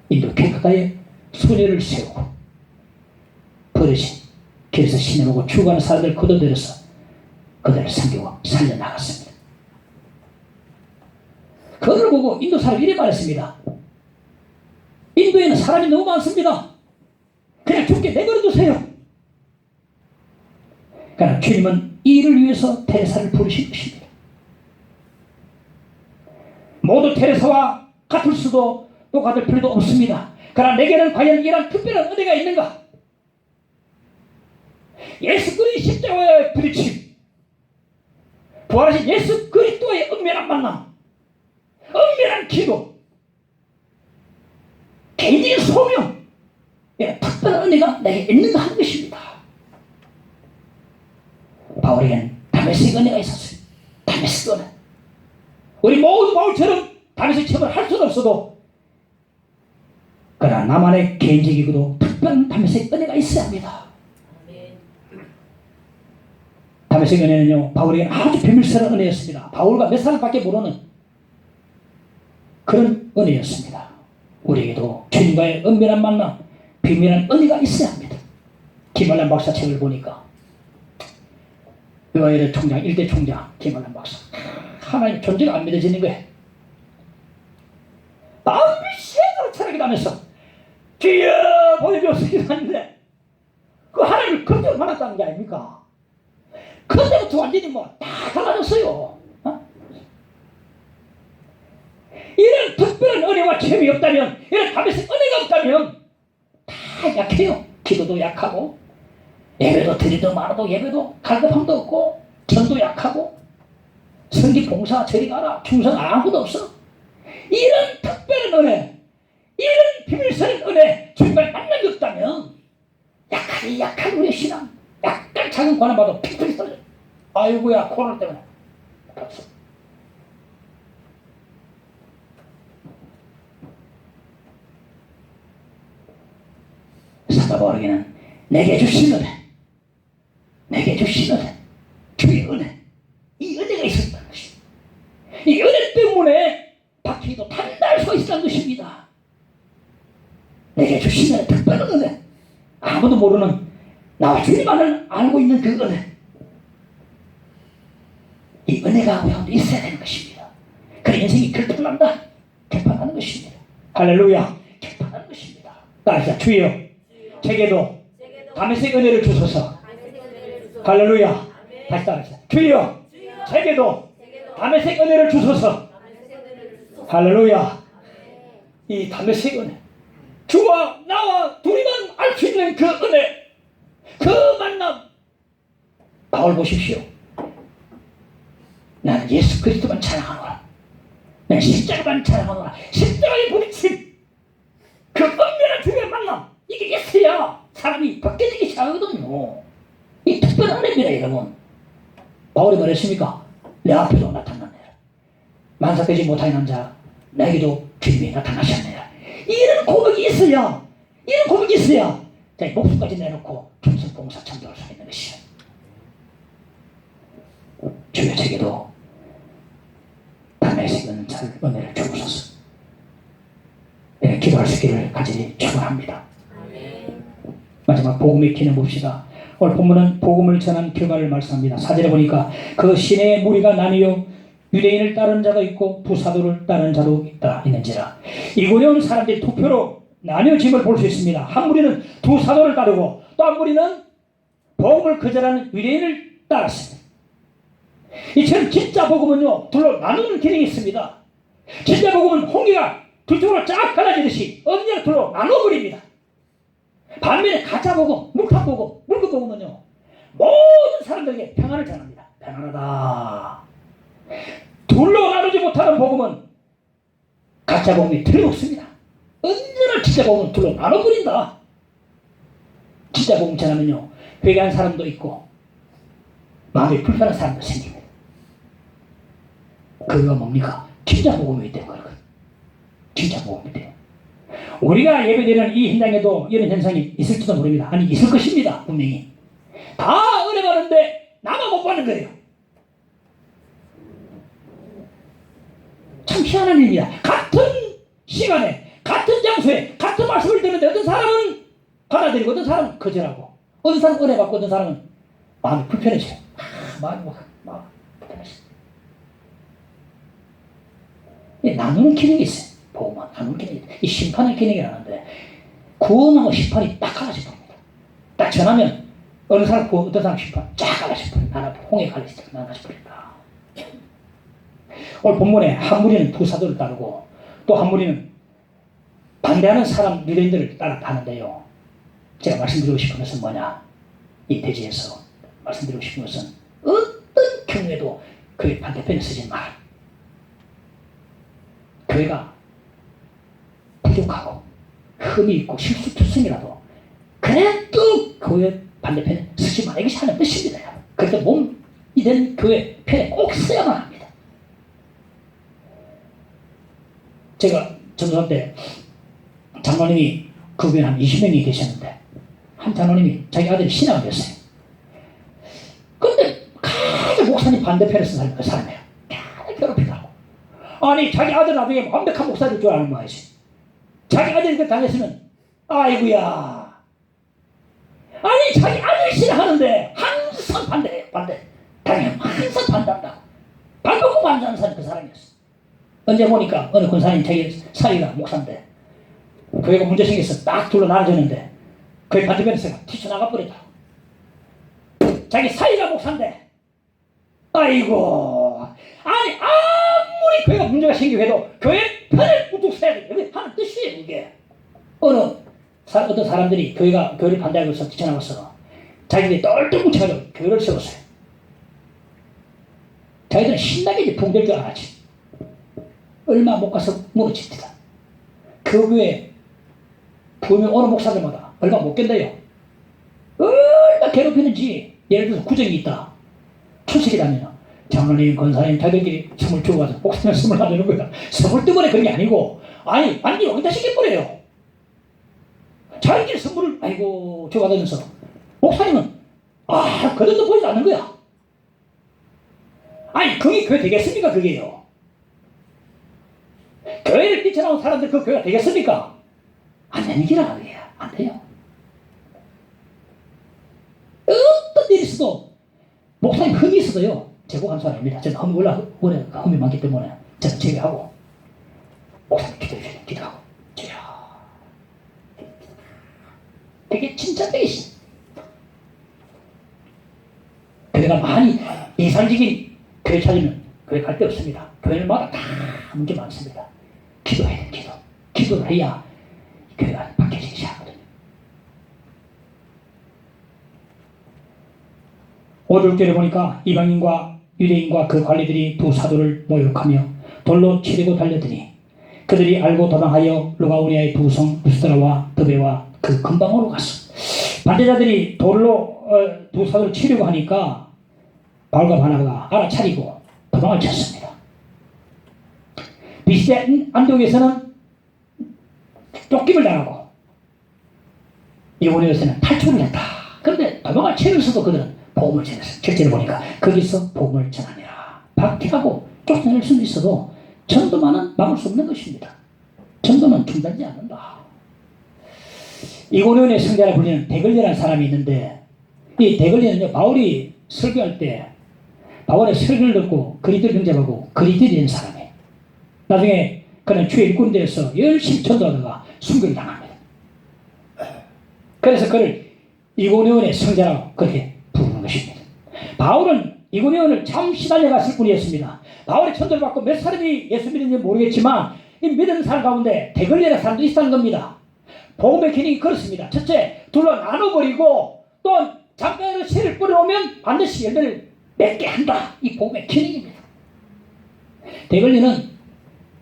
인도 캘커타에 소녀를 세우고 버려진 길에서 시내보고 죽어가는 사람들을 걷어들여서 그들을 섬기고 살려나갔습니다. 그걸 보고 인도 사람이 이래 말했습니다. 인도에는 사람이 너무 많습니다. 그냥 죽게 내버려두세요. 그러나 주님은 이 일을 위해서 테레사를 부르신 것입니다. 모두 테레사와 같을 수도 또 같을 필요도 없습니다. 그러나 내게는 과연 이런 특별한 은혜가 있는가? 예수 그리스도의 십자가의 부딪힘, 부활하신 예수 그리스도의 은밀한 만남, 은밀한 기도, 개인적인 소명, 특별한 은혜가 내게 있는가 하는 것입니다. 바울에게는 다메섹 은혜가 있었어요. 다메섹 은혜. 우리 모두 바울처럼 다메섹 체험을 할 수는 없어도, 그러나 나만의 개인적이고도 특별한 다메섹 은혜가 있어야 합니다. 다메섹 은혜는요, 바울에게는 아주 비밀스러운 은혜였습니다. 바울과 몇 사람밖에 모르는 그런 은혜였습니다. 우리에게도 주님과의 은밀한 만남, 비밀한 은혜가 있어야 합니다. 김한란 박사 책을 보니까 의화여대 총장, 1대 총장 김한란 박사, 하나님 존재가 안 믿어지는 거예요. 마음이 새도록 철학이 나면서 주여 보여주옵소서 하는데, 그 하나님을 그때로 만났다는 게 아닙니까? 그때부터 완전히 다 달라졌어요. 이런 특별한 은혜와 체험이 없다면, 이런 다메섹 은혜가 없다면 다 약해요. 기도도 약하고, 예배도 드리도 말아도 예배도 갈급함도 없고, 전도 약하고, 성기 봉사 저리 가라 충성 아무도 없어. 이런 특별한 은혜, 이런 비밀스러운 은혜, 주님과 만남이 없다면 약한 우리의 신앙, 약간 작은 고난받아도 픽픽 떨어져. 아이고야, 코로나 때문에 없어. 사도 바울에게는 내게 주신 은혜, 내게 주신 은혜, 주의 은혜, 이 은혜가 있었다는 것입니다. 이 은혜 때문에 박해도 단단할 수 있었다는 것입니다. 내게 주신 은혜, 특별한 은혜, 아무도 모르는 나와 주님만을 알고 있는 그 은혜, 이 은혜가 우리 가운데 있어야 되는 것입니다. 그래 인생이 결판난다, 결판나는 것입니다. 할렐루야, 결판나는 것입니다. 따라서 주여, 제게도 다메섹 은혜를 주소서. 할렐루야. 다시 따라서 주여, 제게도 다메섹 은혜를 주소서. 할렐루야. 이 다메섹 은혜, 주와 나와 둘이만 알 수 있는 그 은혜, 그 만남. 바울 보십시오. 나는 예수 그리스도만 찬양하노라. 나는 십자가만 찬양하노라. 십자가의 부딪힘, 그 은밀한 주의 만남, 이게 있어야 사람이 벗겨지기 시작하거든요. 이 특별한 은혜입니다, 여러분. 바울이 말했습니까? 내 앞에도 나타났네요. 만삭되지 못하는 남자 내게도 주님이 나타나셨네요. 이런 고백이 있어야, 이런 고백이 있어야 자기 목숨까지 내놓고 충성 봉사 전도할 수 있는 것이요. 주여, 제게도 다메섹 은혜를 주옵소서. 네, 기도할 수 있기를 간절히 축원합니다. 마지막 복음의 기능 봅시다. 오늘 본문은 복음을 전한 결과를 말씀합니다. 4절에 보니까 그 시내의 무리가 나뉘어 유대인을 따르는 자도 있고 부사도를 따르는 자도 있는지라. 이곳에 온 사람들이 두 표로 나뉘어짐을 볼 수 있습니다. 한 무리는 두 사도를 따르고 또 한 무리는 복음을 거절하는 유대인을 따랐습니다. 이처럼 진짜 복음은요, 둘로 나누는 기능이 있습니다. 진짜 복음은 홍해가 두 쪽으로 쫙 갈라지듯이 언제나 둘로 나눠버립니다. 반면에 가짜 복음, 물타 복음, 물급 복음은요, 모든 사람들에게 평안을 전합니다. 평안하다. 둘로 나누지 못하는 복음은 가짜 복음이 틀림없습니다. 언제나 진짜 복음은 둘로 나눠버린다. 진짜 복음 전하면요, 회개한 사람도 있고 마음이 불편한 사람도 생깁니다. 그거가 뭡니까? 진짜 복음이 있다는 거거든요. 진짜 복음이 돼요. 우리가 예배드리는 이 현장에도 이런 현상이 있을지도 모릅니다. 아니, 있을 것입니다. 분명히. 다 은혜 받는데 나만 못 받는 거예요. 참 희한한 일이야. 같은 시간에, 같은 장소에, 같은 말씀을 듣는데 어떤 사람은 받아들이고 어떤 사람은 거절하고, 어떤 사람은 은혜 받고 어떤 사람은 마음이 불편해져요. 마음이 불편해져요. 나누는 기능이 있어요. 복음은 나누는 기능이 있어요. 이 심판의 기능이라는데 구원하고 심판이 딱 갈라져 버립니다. 딱 전하면 어느 사람 구원, 어떤 사람 심판 쫙 갈라져 버립니다. 나는 홍해 갈라져 버린다. 오늘 본문에 한 무리는 부사도를 따르고 또 한 무리는 반대하는 사람 유대인들을 따라가는데요. 제가 말씀드리고 싶은 것은 뭐냐? 이 대지에서 말씀드리고 싶은 것은 어떤 경우에도 교회 반대편에 서지 마라. 교회가 부족하고 흠이 있고 실수투성이라도 그래도 교회 반대편에 서지 마라. 이것이 하는 뜻입니다. 그래도 몸이 된 교회 편에 꼭 서야만 합니다. 제가 전도사 때 장로님이 그 교회에 한 20명이 계셨는데 한 장로님이 자기 아들이 신앙을 했어요. 근데 가장 목사님 반대편에 서 사는 그 사람이에요. 가장 괴롭히더라고. 아니 자기 아들 나중에 완벽한 목사일 줄 아는 거야지. 자기 아들이 그 당했으면 아이고야. 아니 자기 아들이 신앙하는데 항상 반대. 당연히 항상 반대한다. 발 먹고 반대하는 사람이 그 사람이었어. 언제 보니까 어느 권사님 자기 사위가 목사인데 교회가 문제 생겨서 딱 둘러 나눠졌는데 교회 반대편에서 튀쳐나가버리더라고. 자기 사위가 목사인데 아이고 아니 아무리 교회가 문제가 생기고 해도 교회 편을 우뚝 서야 돼. 이게 하는 뜻이에요. 이게 어떤 사람들이 교회를 반대하고 있어 뛰쳐나갔어. 자기들이 똘똘 뭉쳐가지고 교회를 세웠어요. 자기들은 신나게 이제 붕댈 줄 알았지. 얼마 못 가서 무너집니다. 그 교회 부흥 어느 목사들마다 얼마 못 견뎌요. 얼마 괴롭히는지. 예를 들어서 구정이 있다. 추석이라면 장로님, 권사님, 자기들끼리 선물 주고 가서 목사님 선물 가져오는 거야. 선물 때문에 그런 게 아니고 아니 완전히 어디다 시켜버려요. 자기들끼리 선물을 아이고 줘가면서 목사님은 그래도 보이지 않는 거야. 아니 그게 교회 되겠습니까? 그게요. 교회를 뛰쳐나온 사람들 그 교회가 되겠습니까? 안 되는 길이라 그래요. 안 돼요. 어떤 일이 있어도 목사님 흠이 있어도요. 제보한 사람 아닙니다. 저는 흠이 많기 때문에 저는 제외하고 목사님 기도하고 되게 진짜 되게 교회가 많이 이상적인 교회 찾으면 교회 갈 데 없습니다. 교회마다 다 문제 많습니다. 기도해야 돼. 기도를 해야 교회가 바뀌어지기 시작하거든요. 5절절에 보니까 이방인과 유대인과 그 관리들이 두 사도를 모욕하며 돌로 치려고 달렸더니 그들이 알고 도망하여 루가오니아의 두 성 루스드라와 드베와 그 근방으로 갔어. 반대자들이 돌로 두 사도를 치려고 하니까 바울과 바나바가 알아차리고 도망을 쳤습니다. 비시대 안디옥에서는 쫓김을 당하고 이고니온에서는 탈출을 했다. 그런데 도망을 치면서도 그들은 복음을 전했어요. 실제로 보니까 거기서 복음을 전하니라. 박해하고 쫓아낼 수는 있어도 전도만은 막을 수 없는 것입니다. 전도는 중단하지 않는다. 이고니온의 성자라 불리는 데글리라는 사람이 있는데 이 데글리는요 바울이 설교할 때 바울의 설교를 듣고 그리스도를 영접하고 그리스도인이 된 사람이에요. 나중에 그는 주의 일꾼이 되어서 열심히 전도하다가 순교를 당합니다. 그래서 그를 이고니온의 성자라고 그렇게 부르는 것입니다. 바울은 이고니온을 잠시 달려갔을 뿐이었습니다. 바울의 전도를 받고 몇 사람이 예수 믿는지 모르겠지만 이 믿는 사람 가운데 데글리라는 사람도 있다는 겁니다. 복음의 기능이 그렇습니다. 첫째, 둘러 나눠버리고 또 잠깐의 씨를 뿌려오면 반드시 열매를 맺게 한다. 이 복음의 기능입니다. 데글리는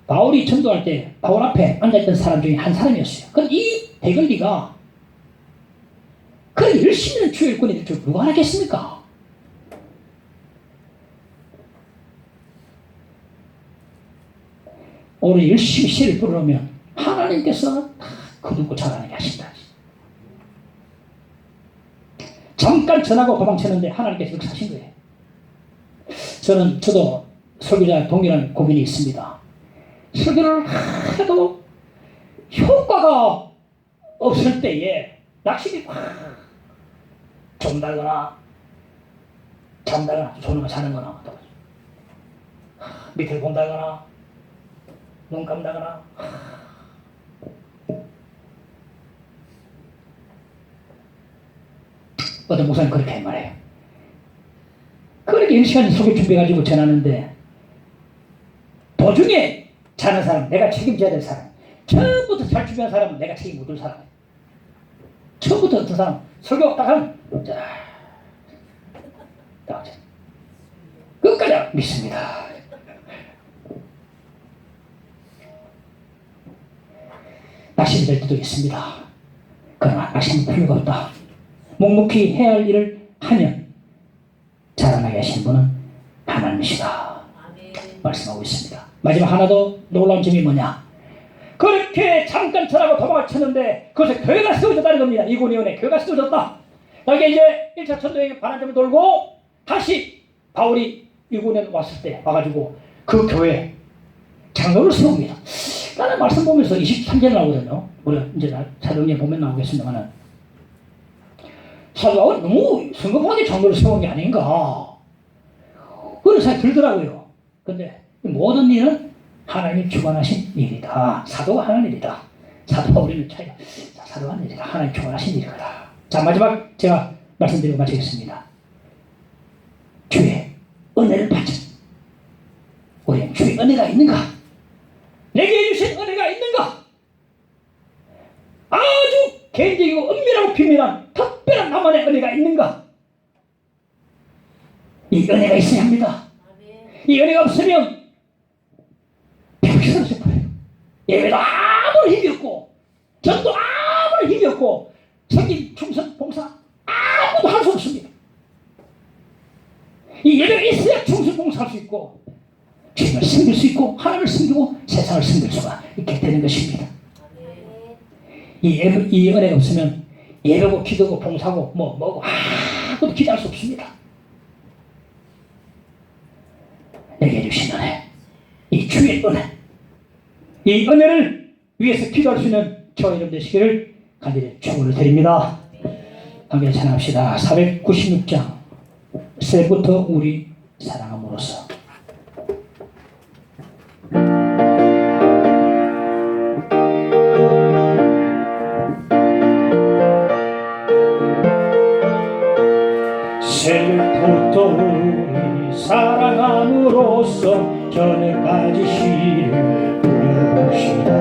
바울이 전도할 때 바울 앞에 앉아있던 사람 중에 한 사람이었어요. 그럼 이 데글리가 그 열심히는 주의 일꾼이 될 줄 누가 알았겠습니까? 오늘 열심히 씨를 뿌려오면 하나님께서 거두고 자라나게 하신다. 잠깐 전하고 도망쳤는데 하나님께서 그렇게 하신 거예요. 저도 설교자 동일한 고민이 있습니다. 설교를 해도 효과가 없을 때에 낙심이 확 좀다거나 잠다거나 손을 자는 거나 밑을 본다거나 눈 감다거나 어떤 목사님 그렇게 말해요. 그렇게 1시간 설교 준비해가지고 전하는데 도중에 자는 사람 내가 책임져야 될 사람, 처음부터 잘 준비한 사람은 내가 책임 못 질 사람. 처음부터 어떤 사람 설교 딱 하면 끝까지 믿습니다. 낙심이 될 때도 있습니다. 그러나 낙심은 필요가 없다. 묵묵히 해야 할 일을 하면 자라나게 하신 분은 하나님이시다. 말씀하고 있습니다. 마지막 하나 더 놀라운 점이 뭐냐? 그렇게 잠깐 전하고 도망을 쳤는데 그것에 교회가 세워졌다는 겁니다. 이고니온에 교회가 세워졌다. 여기 이제 1차 천도의 반환점을 돌고 다시 바울이 이고니온 왔을 때 와가지고 그 교회 장로를 세웁니다. 나는 말씀 보면서 23절 나오거든요. 우리 이제 사도행전 보면 나오겠습니다만은 사도 바울이 너무 성급하게 장로를 세운 게 아닌가 그런 생각이 들더라고요. 근데 모든 일은 하나님이 주관하신 일이다. 사도가 하는 일이다. 사도 바울이는 차이가 사도가 하는 일이다. 하나님 주관하신 일이다. 자, 마지막 제가 말씀드리고 마치겠습니다. 주의 은혜를 받자. 우리는 주의 은혜가 있는가? 내게 주신 은혜가 있는가? 아주 개인적이고 은밀하고 비밀한 특별한 나만의 은혜가 있는가? 이 은혜가 있어야 합니다. 이 은혜가 없으면 병신을 거예요. 예배도 아무런 힘이 없고 전도 아무런 힘이 없고 생긴 충성 봉사 아무도 할 수 없습니다. 이 예배가 있어야 충성 봉사할 수 있고 주님을 섬길 수 있고 하나님을 섬기고 세상을 섬길 수가 있게 되는 것입니다. 이 은혜가 없으면 예배고 기도고 봉사고 뭐고 아무것도 기대할 수 없습니다. 내게 주신 은혜, 이 주의 은혜, 이 은혜를 위해서 기도할 수 있는 저와 여러분 되시기를 간절히 축원을 드립니다. 함께 찬양합시다. 496장 새부터 우리 사랑함으로써. 새부터 우리 사랑함으로써 저녁까지 시를 부려봅시다.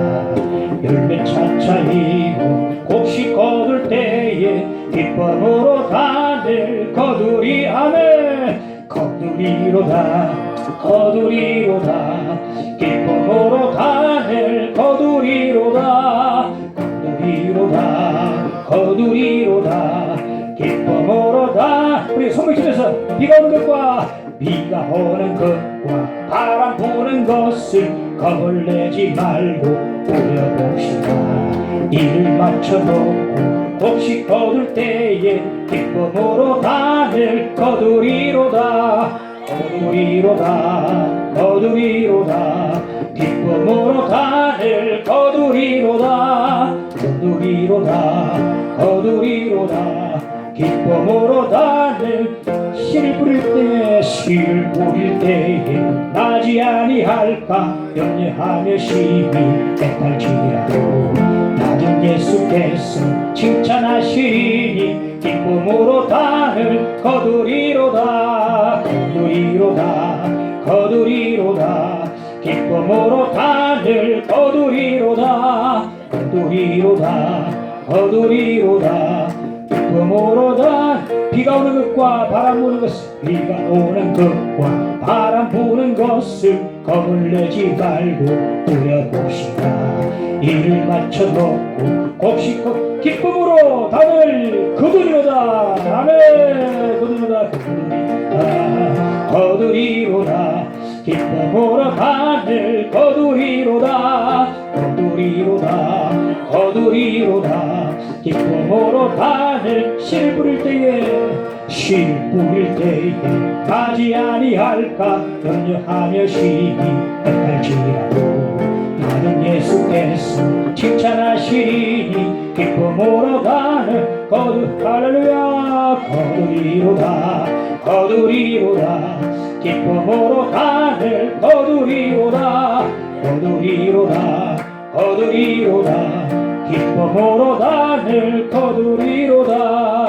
열매 차차이고 곡식 거둘 때에 기쁨으로 다들 거두리 하네. 거두리로다 거두리로다 기쁨으로 다들 거두리로다 거두리로다 거두리로다 기쁨으로 다. 우리 손을 치면서 비가 오는 것과 바람 부는 것을 겁을 내지 말고 우려봅시다. 이를 맞춰놓고 곡식 거둘 때에 기쁨으로 다들 거두리로다 거두리로다 거두리로다 기쁨으로 다들 거두리로다 거두리로다 거두리로다 기쁨으로 다들 씨를 뿌릴 때에 씨를 뿌릴 때에 나지 아니할까 염려하며 심히 애탈지라도 낮은 예수께서 칭찬하시니 기쁨으로 다들 거두리로다 거두리로다 거두리로다 기쁨으로 다들 거두리로다 거두리로다 거두리로다 기쁨으로다. 비가 오는 것과 바람 부는 것을 비가 오는 것과 바람 부는 것을 겁을 내지 말고 우려봅시다. 이를 맞춰놓고 곡식 기쁨으로 다들 거두리로다. 아멘. 거두리로다 거두리로다 거두리로다 기쁨으로 다들 거두리로다 거두리로다 거두리로다 기쁨으로 다들 씨를 뿌릴 때에 씨를 뿌릴 때에 가지 아니할까 염려하며 심히 애탈지라도 나는 예수께서 칭찬하시니 기쁨으로 다들 할렐루야 거두리로다 거두리로다 기쁨으로 다들 거두리로다 거두리로다 거두리로다 기쁨으로 다들 거두리로다